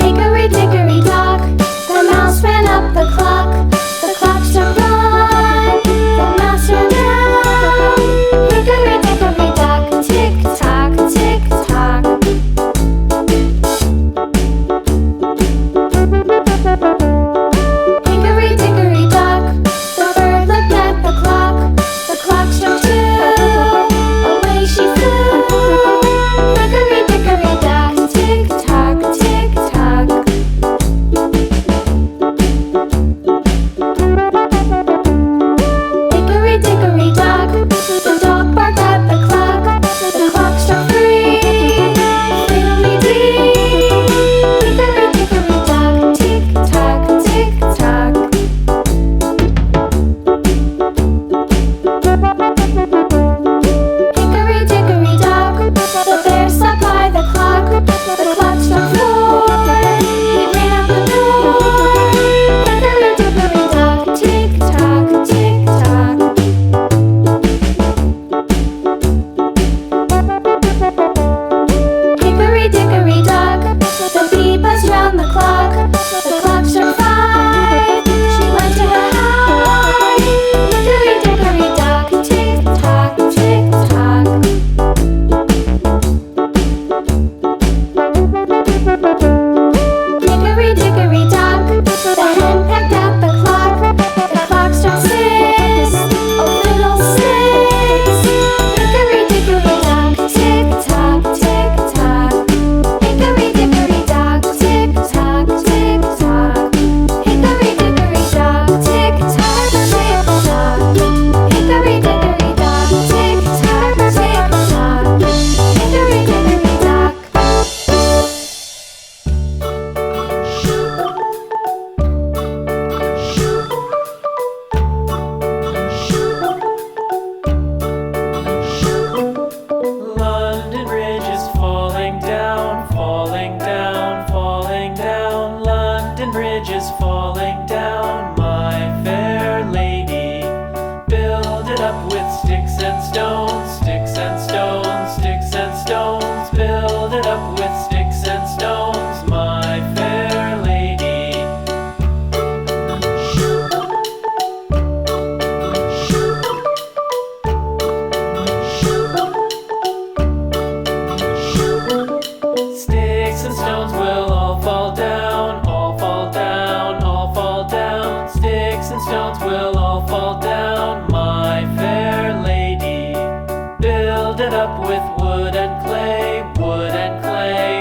Hickory dickory dock, the mouse ran up the clock. The clock struck one, the mouse ran down. Hickory dickory dock, tick tock, tick tock. Hickory dickory dock, the bird looked at the clock. The clock struck two, away she flew. Hickory dickory dock, tick tock, tick tock. Hickory dickory dock, the dog barked at the clock. The clock struck three, fiddly-dee. Hickory dickory dock, tick tock, tick tock. Hickory dickory dock, the bear sat by the clock. The clock struck four, he ran out the door. Hickory dickory dock, tick tock, tick tock. Hickory dickory dock, the bee buzzed round the clock. The clock struck five, she went to her hive. Hickory dickory dock, tick tock, tick tock. Hickory dickory dock, the hen pecked at the clock. The clock struck six, oh fiddlesticks. Hickory dickory dock, tick tock, tick tock. Hickory dickory dock, tick tock, tick tock. Hickory dickory dock, tick tock, tick tock. Hickory dickory dock, tick tock, tick tock. Hickory dickory dock. London Bridge is falling down, falling down, falling down. London Bridge is falling down, my fair lady. Build it up with sticks and stones, sticks and stones, sticks and stones. Build it up with sticks and stones, my fair lady. Sticks and stones will all fall down, all fall down, all fall down. Sticks and stones will all fall down, my fair lady. Build it up with wood and clay, wood and clay,